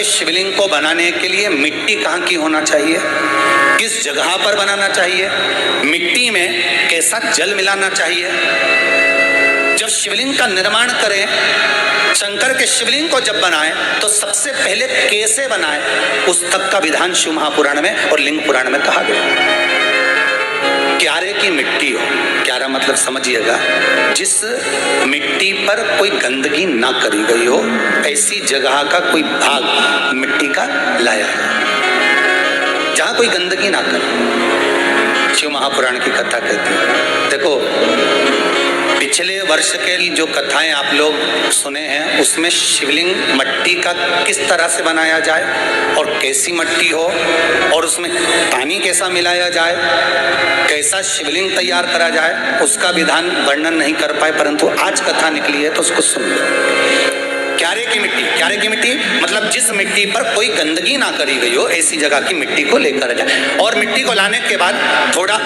शिवलिंग को बनाने के लिए मिट्टी कहाँ की होना चाहिए, किस जगह पर बनाना चाहिए, मिट्टी में कैसा जल मिलाना चाहिए। जब शिवलिंग का निर्माण करें, शंकर के शिवलिंग को जब बनाएं तो सबसे पहले कैसे बनाएं, उस तक का विधान शिव महापुराण में और लिंग पुराण में कहा गया। क्यारे की मिट्टी हो, क्यारा मतलब समझिएगा, जिस मिट्टी पर कोई गंदगी ना करी गई हो, ऐसी जगह का कोई भाग मिट्टी का लाया है जहां कोई गंदगी ना करे। शिव महापुराण की कथा कहती है। देखो, पिछले वर्ष के जो कथाएं आप लोग सुने हैं, उसमें शिवलिंग मट्टी का किस तरह से बनाया जाए और कैसी मट्टी हो और उसमें पानी कैसा मिलाया जाए, कैसा शिवलिंग तैयार करा जाए, उसका विधान वर्णन नहीं कर पाए, परंतु आज कथा निकली है तो उसको सुन लो। क्यारे की मिट्टी, क्यारे की मिट्टी मतलब जिस मिट्टी पर कोई गंदगी ना करी गई हो, ऐसी जगह की मिट्टी को लेकर जाए और मिट्टी को लाने के बाद थोड़ा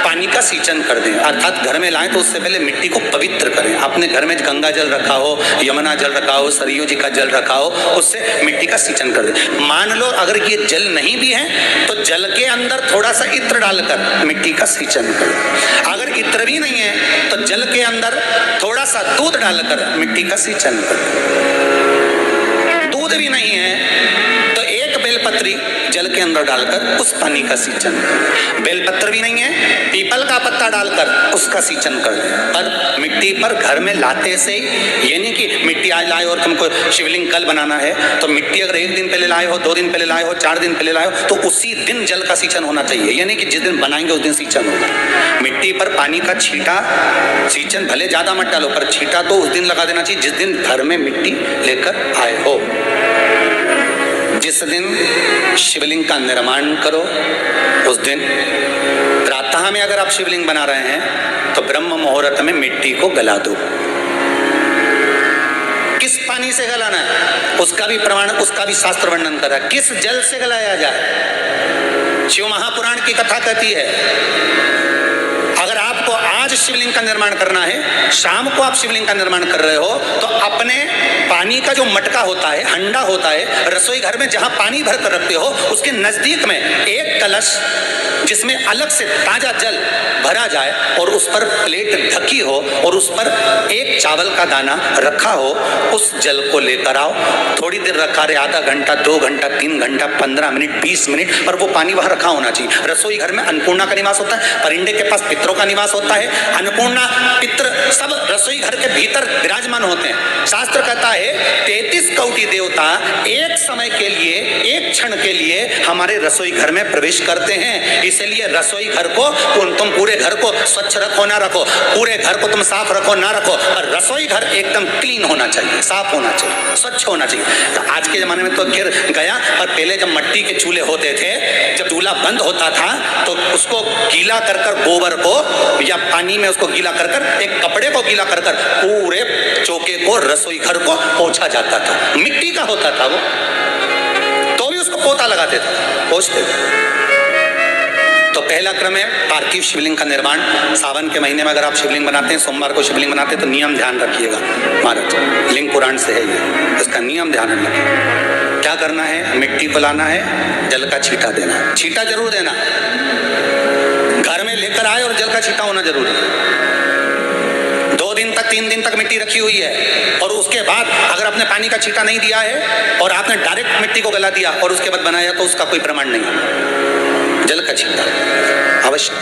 पानी का सींचन कर दें, अर्थात घर में लाएं तो उससे पहले मिट्टी को पवित्र करें। अपने घर में गंगा जल रखा हो, यमुना जल रखा हो, सरयू जी का जल रखा हो, उससे मिट्टी का सींचन कर दें। मान लो अगर ये जल नहीं भी है तो जल के अंदर थोड़ा सा इत्र डालकर मिट्टी का सींचन करें। अगर इत्र भी नहीं है तो जल के अंदर थोड़ा सा दूध डालकर मिट्टी का सींचन करें। दूध भी नहीं है तो एक बेलपत्री जल के अंदर डालकर उस पानी का सींचन करें। बेलपत्र भी नहीं है, पीपल का पत्ता डालकर उसका सींचन कर दें। पर मिट्टी पर घर में लाते से ये नहीं कि मिट्टी आज लाए और तुमको शिवलिंग कल बनाना है, तो मिट्टी अगर एक दिन पहले लाए हो, 2 दिन पहले लाए हो, 4 दिन पहले लाए हो, तो उसी दिन जल का सींचन होना चाहिए। ये नहीं कि जिस दिन बनाएंगे उस दिन सींचन होगा। मिट्टी पर पानी का छींटा, सींचन भले ज्यादा मत डालो, पर छींटा तो उस दिन लगा देना चाहिए जिस दिन घर में मिट्टी लेकर आए हो। जिस दिन शिवलिंग का निर्माण करो उस दिन प्रातः में अगर आप शिवलिंग बना रहे हैं तो ब्रह्म मुहूर्त में मिट्टी को गला दो। किस पानी से गलाना है उसका भी प्रमाण, उसका भी शास्त्र वर्णन कर रहा है। किस जल से गलाया जाए, शिव महापुराण की कथा कहती है। अगर आपको आज शिवलिंग का निर्माण करना है, शाम को आप शिवलिंग का निर्माण कर रहे हो, तो अपने पानी का जो मटका होता है, हंडा होता है, रसोई घर में जहां पानी भर कर रखते हो, उसके नजदीक में एक कलश जिसमें अलग से ताजा जल भरा जाए और उस पर प्लेट ढकी हो और उस पर एक चावल का दाना रखा हो, उस जल को लेकर आओ। थोड़ी देर रखा रहे, आधा घंटा, 2 घंटा, 3 घंटा, 15 मिनट, 20 मिनट, पर वो पानी वहां रखा होना चाहिए। रसोई घर में अन्नपूर्णा का निवास होता है, परिंदे के पास पितरों का निवास होता है। अन्नपूर्णा, पितर सब रसोई घर के भीतर विराजमान होते हैं। शास्त्र कहता है 33 कोटि देवता एक समय के लिए, एक क्षण के लिए हमारे रसोई घर में प्रवेश करते हैं। इसलिए रसोई घर को तुम पूरे घर को स्वच्छ रखो ना रखो, पूरे घर को तुम साफ रखो ना रखो, पर रसोई घर एकदम क्लीन होना चाहिए, साफ होना चाहिए, स्वच्छ होना चाहिए। तो आज के जमाने में तो गिर गया, और पहले जब मिट्टी के चूल्हे होते थे, जब चूल्हा बंद होता था तो उसको गीला कर कर, गोबर को या पानी में उसको गीला कर कर, एक कपड़े को गीला कर कर पूरे चौके को, रसोई घर को पोंछा जाता था। मिट्टी का होता था वो, तो भी उसको पोता लगाते थे, पोंछते थे। तो पहला क्रम है पार्थिव शिवलिंग का निर्माण। सावन के महीने में अगर आप शिवलिंग बनाते हैं, सोमवार को शिवलिंग बनाते हैं, तो नियम ध्यान रखिएगा महाराज, लिंग पुराण से है ये, इसका नियम ध्यान रखिए। क्या करना है, मिट्टी को लाना है, जल का छींटा देना है, छींटा जरूर देना, घर में लेकर आए और जल का छींटा होना जरूरी है। 2 दिन तक, 3 दिन तक मिट्टी रखी हुई है और उसके बाद अगर आपने पानी का छींटा नहीं दिया है और आपने डायरेक्ट मिट्टी को गला दिया और उसके बाद बनाया, तो उसका कोई प्रमाण नहीं। जल का छींटा अवश्य,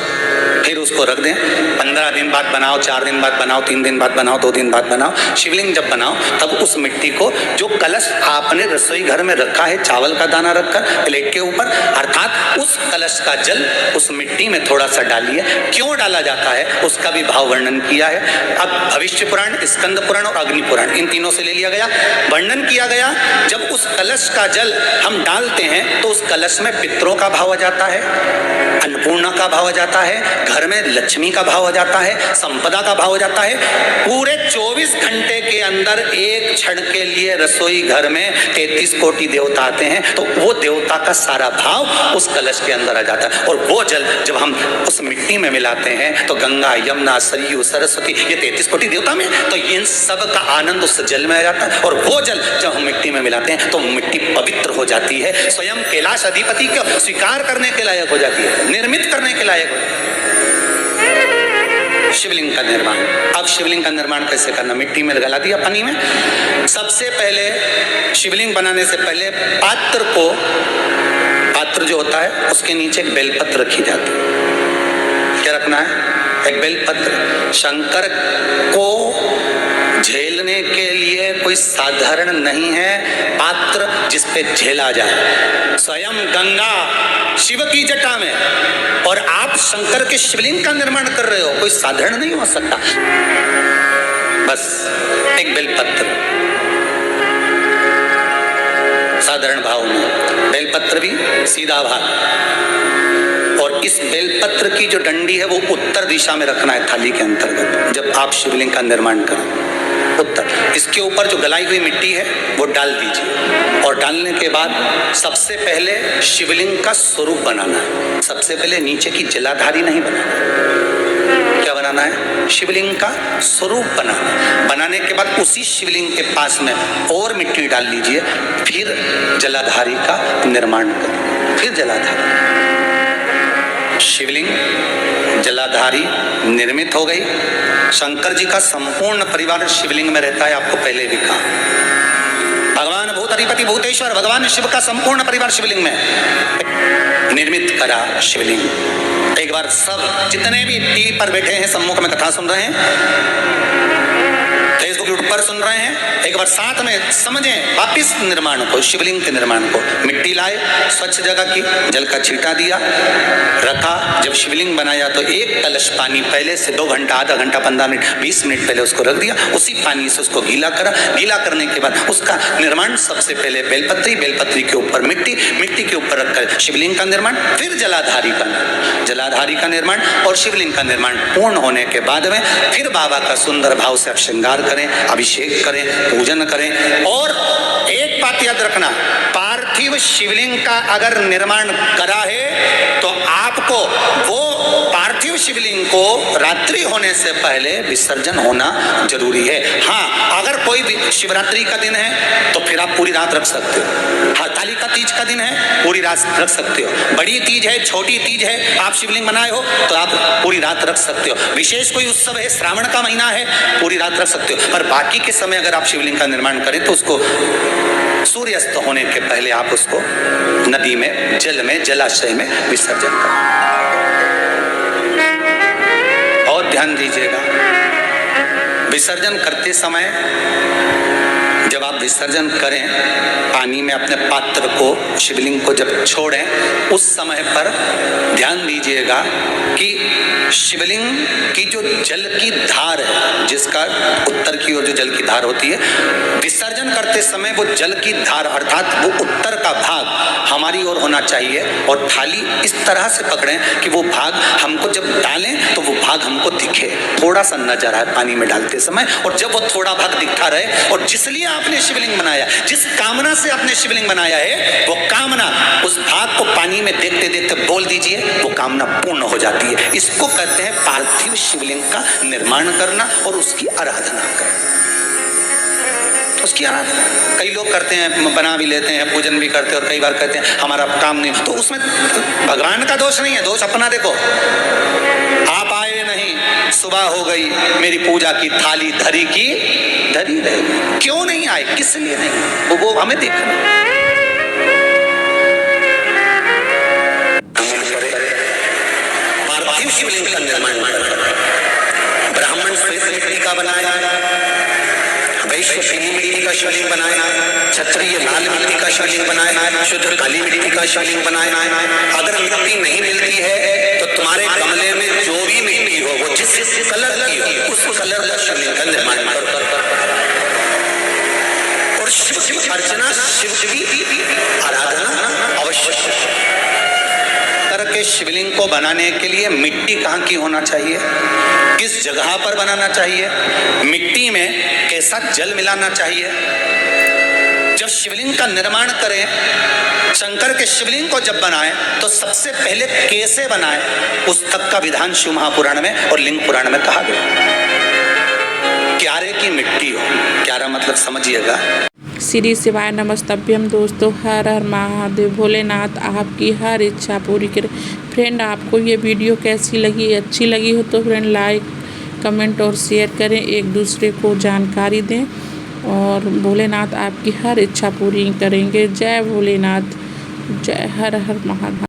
फिर उसको रख दें। 15 दिन बाद बनाओ, 4 दिन बाद बनाओ, 3 दिन बाद बनाओ, 2 दिन बाद बनाओ। शिवलिंग जब बनाओ तब उस मिट्टी को, जो कलश आपने रसोई घर में रखा है, चावल का दाना रखकर प्लेट के ऊपर, अर्थात उस कलश का जल उस मिट्टी में थोड़ा सा डालिए। क्यों डाला जाता है उसका भी भाव वर्णन किया है। अब भविष्य पुराण, स्कंद पुराण और अग्नि पुराण, इन तीनों से ले लिया गया, वर्णन किया गया। जब उस कलश का जल हम डालते हैं तो उस कलश में पितरों का भाव आ जाता है, अन्नपूर्णा का भाव हो जाता है, घर में लक्ष्मी का भाव हो जाता है, संपदा का भाव हो जाता है। पूरे 24 घंटे के अंदर एक क्षण के लिए रसोई घर में 33 कोटि देवता आते हैं, तो वो देवता का सारा भाव उस कलश के अंदर आ जाता है। और वो जल जब हम उस मिट्टी में मिलाते हैं तो गंगा, यमुना, सरयू, सरस्वती, ये 33 कोटि देवता में, तो इन सब का आनंद उस जल में आ जाता है। और वो जल जब हम मिट्टी में मिलाते हैं तो मिट्टी पवित्र हो जाती है, स्वयं कैलाश अधिपति को स्वीकार करने के लायक हो जाती है, निर्मित करने के लायक हो जाती है। शिवलिंग का निर्माण। अब शिवलिंग का निर्माण कैसे करना? मिट्टी में गला दिया पानी में। सबसे पहले शिवलिंग बनाने से पहले पात्र जो होता है उसके नीचे एक बेलपत्र रखी जाती है। क्या रखना है? एक बेलपत्र। शंकर को झेलने के लिए कोई साधारण नहीं है पात्र जिसपे झेला जाए। स्वयं गंगा शिव की जटा में, और आप शंकर के शिवलिंग का निर्माण कर रहे हो, कोई साधारण नहीं हो सकता। बस एक बेलपत्र, साधारण भाव में बेलपत्र भी सीधा भाग, और इस बेलपत्र की जो डंडी है वो उत्तर दिशा में रखना है थाली के अंतर्गत जब आप शिवलिंग का निर्माण करें। उत्तर। इसके ऊपर जो गलाई हुई मिट्टी है वो डाल दीजिए, और डालने के बाद सबसे पहले शिवलिंग का स्वरूप बनाना है। सबसे पहले नीचे की जलाधारी नहीं बनाना। क्या बनाना है? शिवलिंग का स्वरूप बनाना। बनाने के बाद उसी शिवलिंग के पास में और मिट्टी डाल लीजिए, फिर जलाधारी का निर्माण करें। फिर जलाधारी, शिवलिंग, जलाधारी निर्मित हो गई। शंकर जी का संपूर्ण परिवार शिवलिंग में रहता है, आपको पहले भी कहा। भगवान भूतधिपति भूतेश्वर भगवान शिव का संपूर्ण परिवार शिवलिंग में निर्मित करा शिवलिंग। एक बार सब जितने भी टीवी पर बैठे हैं, सम्मुख में कथा सुन रहे हैं, फेसबुक यूट्यूब पर सुन रहे हैं, एक बार साथ में समझें वापिस निर्माण को, शिवलिंग के निर्माण को। मिट्टी लाए, स्वच्छ जगह की, जल का छींटा दिया, रखा। जब शिवलिंग बनाया तो एक कलश पानी पहले से 2 घंटा, आधा घंटा, 15 मिनट, 20 मिनट पहले उसको रख दिया। उसी पानी से उसको गीला करा। गीला करने के बाद उसका निर्माण सबसे पहले बेलपत्री के ऊपर मिट्टी, मिट्टी के ऊपर रखकर शिवलिंग का निर्माण, फिर जलाधारी का निर्माण, और शिवलिंग का निर्माण पूर्ण होने के बाद में फिर बाबा का सुंदर भाव से श्रृंगार करें, अभिषेक करें, पूजन करें। और एक बात याद रखना, पार्थिव शिवलिंग का अगर निर्माण करा है तो आपको वो पार्थिव शिवलिंग को रात्रि होने से पहले विसर्जन होना जरूरी है। हाँ, अगर कोई भी शिवरात्रि का दिन है तो फिर आप पूरी रात रख सकते हो। हरतालिका तीज का दिन है, पूरी रात रख सकते हो। बड़ी तीज है, छोटी तीज है, आप शिवलिंग बनाए हो तो आप पूरी रात रख सकते हो। विशेष कोई उत्सव है, श्रावण का महीना है, पूरी रात रख सकते हो। पर बाकी के समय अगर आप शिवलिंग का निर्माण करें तो उसको सूर्यास्त होने के पहले आप उसको नदी में, जल में, जलाशय में विसर्जन करें। और ध्यान दीजिएगा, विसर्जन करते समय जब आप विसर्जन करें पानी में अपने पात्र को, शिवलिंग को जब छोड़ें, उस समय पर ध्यान दीजिएगा कि शिवलिंग की जो जल की धार है, जिसका उत्तर की ओर जो जल की धार होती है, विसर्जन करते समय वो जल की धार अर्थात वो उत्तर का भाग हमारी ओर होना चाहिए। और थाली इस तरह से पकड़ें कि वो भाग हमको जब डालें तो वो भाग हमको दिखे, थोड़ा सा नजर आए पानी में डालते समय। और जब वो थोड़ा भाग दिखता रहे, और जिसलिए आपने शिवलिंग बनाया, जिस कामना से आपने शिवलिंग बनाया है, वो कामना उस भाग को पानी में देखते देखते बोल दीजिए, वो कामना पूर्ण हो जाती है। इसको कहते हैं पार्थिव शिवलिंग का निर्माण करना और उसकी आराधना करना। उसकी आराधना कई लोग करते हैं, बना भी लेते हैं, पूजन भी करते हैं, और कई बार कहते हैं हमारा काम नहीं, तो उसमें भगवान का दोष नहीं है, दोष अपना देखो। आप आए नहीं, सुबह हो गई, मेरी पूजा की थाली धरी की धरी रही। क्यों नहीं आए, किस लिए नहीं, वो हमें देखना। पार्थिव शिवलिंग का निर्माण ब्राह्मण श्वेत मिट्टी का बनाया, वैश्य पीली मिट्टी का शिवलिंग बनाया, क्षत्रिय लाल मिट्टी का शिवलिंग बनाया, शूद्र काली मिट्टी का शिवलिंग बनाया। अगर मिट्टी नहीं मिलती है तो तुम्हारे गमले में जो भी मिट्टी हो, वो जिस कलर की हो, उस कलर का शिवलिंग का निर्माण करो। और शिव की अर्चना, शिव की आराधना अवश्य करके को बनाने के लिए मिट्टी कहाँ की होना चाहिए, किस जगह पर बनाना चाहिए, मिट्टी में कैसा जल मिलाना चाहिए। जब शिवलिंग का निर्माण करें, शंकर के शिवलिंग को जब बनाएं तो सबसे पहले कैसे बनाएं, उस तक का विधान शिव महापुराण में और लिंग पुराण में कहा गया। क्यारे की मिट्टी हो, क्यारा मतलब समझिएगा। श्री शिवाय नमस्तभ्यम। दोस्तों, हर हर महादेव। भोलेनाथ आपकी हर इच्छा पूरी करे। फ्रेंड, आपको ये वीडियो कैसी लगी? अच्छी लगी हो तो फ्रेंड लाइक कमेंट और शेयर करें, एक दूसरे को जानकारी दें और भोलेनाथ आपकी हर इच्छा पूरी करेंगे। जय भोलेनाथ, जय हर हर महादेव।